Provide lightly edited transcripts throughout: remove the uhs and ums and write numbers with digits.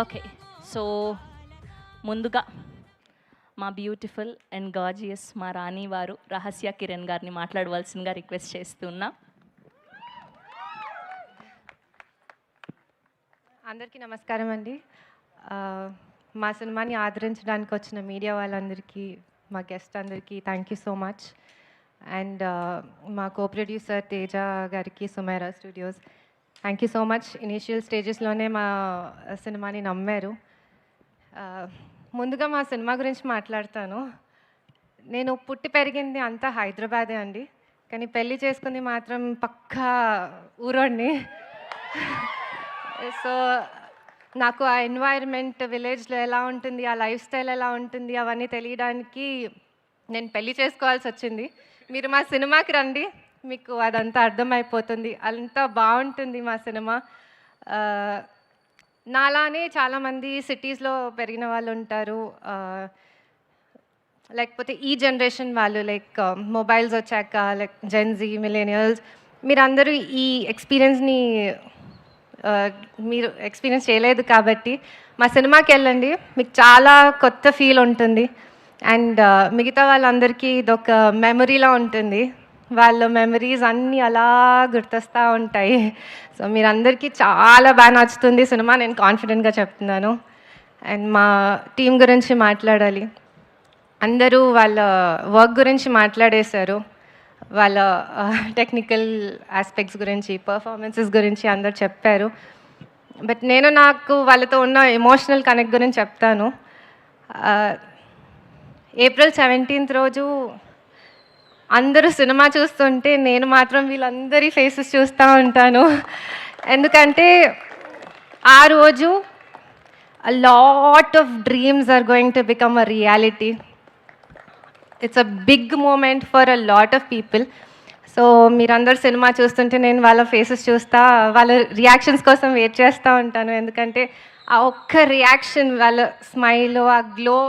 Okay. So ముందుగా మా beautiful and gorgeous మా రాణి వారు రహస్య కిరణ్ గారిని మాట్లాడవలసిందిగా రిక్వెస్ట్ చేస్తున్నా. అందరికీ నమస్కారం అండి. మా సినిమాని ఆదరించడానికి వచ్చిన మీడియా వాళ్ళందరికీ, మా గెస్ట్ అందరికీ thank you so much. And మా కో ప్రొడ్యూసర్ తేజ గారికి, Sumaira studios, thank you so much. Initial స్టేజెస్లోనే మా సినిమాని నమ్మారు. ముందుగా మా సినిమా గురించి మాట్లాడతాను. నేను పుట్టి పెరిగింది అంతా హైదరాబాదే అండి, కానీ పెళ్ళి చేసుకుంది మాత్రం పక్కా ఊరోడిని. సో నాకు ఆ ఎన్వైర్న్మెంట్ విలేజ్లో ఎలా ఉంటుంది, ఆ లైఫ్ స్టైల్ ఎలా ఉంటుంది అవన్నీ తెలియడానికి నేను పెళ్ళి చేసుకోవాల్సి వచ్చింది. మీరు మా సినిమాకి రండి, మీకు అదంతా అర్థమైపోతుంది. అంతా బాగుంటుంది మా సినిమా. నాలానే చాలామంది సిటీస్లో పెరిగిన వాళ్ళు ఉంటారు, లేకపోతే ఈ జనరేషన్ వాళ్ళు, లైక్ మొబైల్స్ వచ్చాక, లైక్ జెన్జీ, మిలేనియల్స్, మీరందరూ ఈ ఎక్స్పీరియన్స్ని మీరు ఎక్స్పీరియన్స్ చేయలేదు కాబట్టి మా సినిమాకి వెళ్ళండి, మీకు చాలా కొత్త ఫీల్ ఉంటుంది. అండ్ మిగతా వాళ్ళందరికీ ఇదొక మెమరీలా ఉంటుంది. వాళ్ళ మెమరీస్ అన్నీ అలా గుర్తొస్తూ ఉంటాయి. సో మీరందరికీ చాలా బాగా నచ్చుతుంది సినిమా, నేను కాన్ఫిడెంట్గా చెప్తున్నాను. అండ్ మా టీం గురించి మాట్లాడాలి. అందరూ వాళ్ళ వర్క్ గురించి మాట్లాడేశారు, వాళ్ళ టెక్నికల్ ఆస్పెక్ట్స్ గురించి, పర్ఫార్మెన్సెస్ గురించి అందరు చెప్పారు. బట్ నేను నాకు వాళ్ళతో ఉన్న ఎమోషనల్ కనెక్ట్ గురించి చెప్తాను. ఏప్రిల్ 17th రోజు అందరూ సినిమా చూస్తుంటే నేను మాత్రం వీళ్ళందరి ఫేసెస్ చూస్తూ ఉంటాను. ఎందుకంటే ఆ రోజు a lot of dreams are going to become a reality. It's a big moment for a lot of people. So మీరందరు సినిమా చూస్తుంటే నేను వాళ్ళ ఫేసెస్ చూస్తా, వాళ్ళ రియాక్షన్స్ కోసం వెయిట్ చేస్తూ ఉంటాను. ఎందుకంటే ఆ ఒక్క రియాక్షన్, వాళ్ళ స్మైల్, ఆ glow,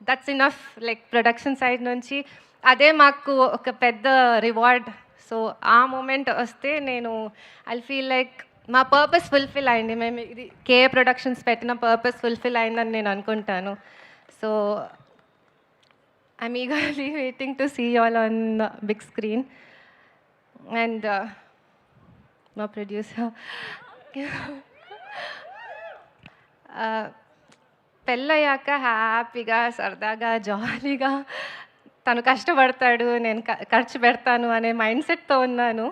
that's enough. Like production side నుంచి అదే మాకు ఒక పెద్ద రివార్డ్. సో ఆ మూమెంట్ వస్తే నేను ఐ ఫీల్ లైక్ మా పర్పస్ ఫుల్ఫిల్ అయింది. మేము ఇది కేఏ ప్రొడక్షన్స్ పెట్టిన పర్పస్ ఫుల్ఫిల్ అయిందని నేను అనుకుంటాను. So I'm eagerly waiting to see you all on the big screen. And my producer, పెళ్ళయ్యాక హ్యాపీగా, సరదాగా, జాలీగా తను కష్టపడతాడు, నేను ఖర్చు పెడతాను అనే మైండ్ సెట్తో ఉన్నాను.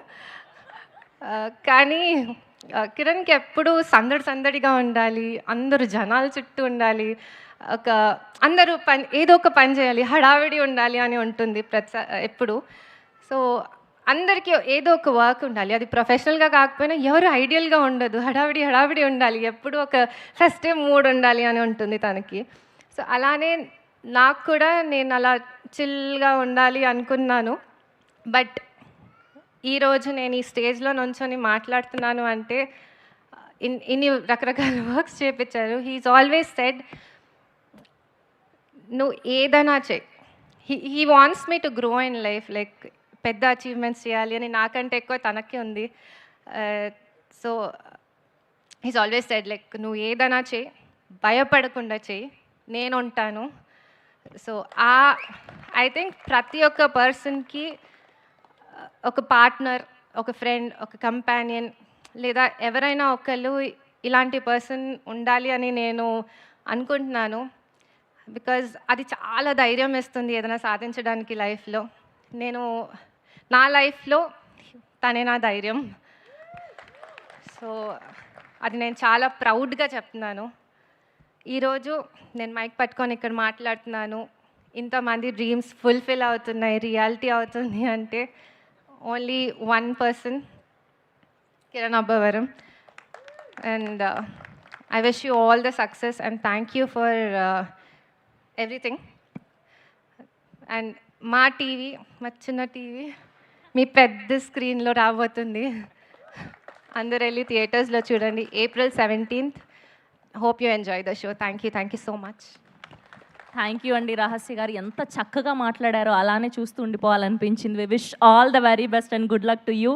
కానీ కిరణ్కి ఎప్పుడు సందడిగా ఉండాలి, అందరూ జనాల చుట్టూ ఉండాలి, అందరూ ఏదో ఒక పని చేయాలి, హడావిడి ఉండాలి అని ఉంటుంది ఎప్పుడు. సో అందరికీ ఏదో ఒక వర్క్ ఉండాలి, అది ప్రొఫెషనల్గా కాకపోయినా ఎవరు ఐడియల్గా ఉండదు, హడావిడి ఉండాలి, ఎప్పుడు ఒక ఫెస్టివ్ మూడ్ ఉండాలి అని ఉంటుంది తనకి. సో అలానే నాకు కూడా నేను అలా చిల్గా ఉండాలి అనుకున్నాను. బట్ ఈరోజు నేను ఈ స్టేజ్లో నుంచొని మాట్లాడుతున్నాను అంటే ఇన్ని రకరకాల వర్క్స్ చేయించారు. హీఈస్ ఆల్వేస్ సెడ్, నువ్వు ఏదైనా చెయ్యి. He wants me to grow in life, like పెద్ద అచీవ్మెంట్స్ చేయాలి అని నాకంటే ఎక్కువ తనకి ఉంది. So he's always said, like నువ్వు ఏదైనా చెయ్యి, భయపడకుండా చెయ్యి, నేను ఉంటాను. సో ఐ థింక్ ప్రతి ఒక్క పర్సన్కి ఒక పార్ట్నర్, ఒక ఫ్రెండ్, ఒక కంపానియన్, లేదా ఎవరైనా ఒకళ్ళు ఇలాంటి పర్సన్ ఉండాలి అని నేను అనుకుంటున్నాను. బికాజ్ అది చాలా ధైర్యం ఇస్తుంది ఏదైనా సాధించడానికి లైఫ్లో. నా లైఫ్లో తనే నా ధైర్యం. సో అది నేను చాలా ప్రౌడ్గా చెప్తున్నాను. ఈరోజు నేను మైక్ పట్టుకొని ఇక్కడ మాట్లాడుతున్నాను, ఇంతమంది డ్రీమ్స్ ఫుల్ఫిల్ అవుతున్నాయి, రియాలిటీ అవుతుంది అంటే only one person, Kiran Abbavaram. And I wish you all the success and thank you for everything. And మా టీవీ, మా చిన్న టీవీ మీ పెద్ద స్క్రీన్లో రాబోతుంది. అందరు వెళ్ళి థియేటర్స్లో చూడండి. April 17th. Hope you enjoy the show. Thank you so much. Thank you అండి. రహస్య గారు ఎంత చక్కగా మాట్లాడారో అలానే చూస్తూ ఉండిపోవాలనిపించింది. We wish all the very best and good luck to you.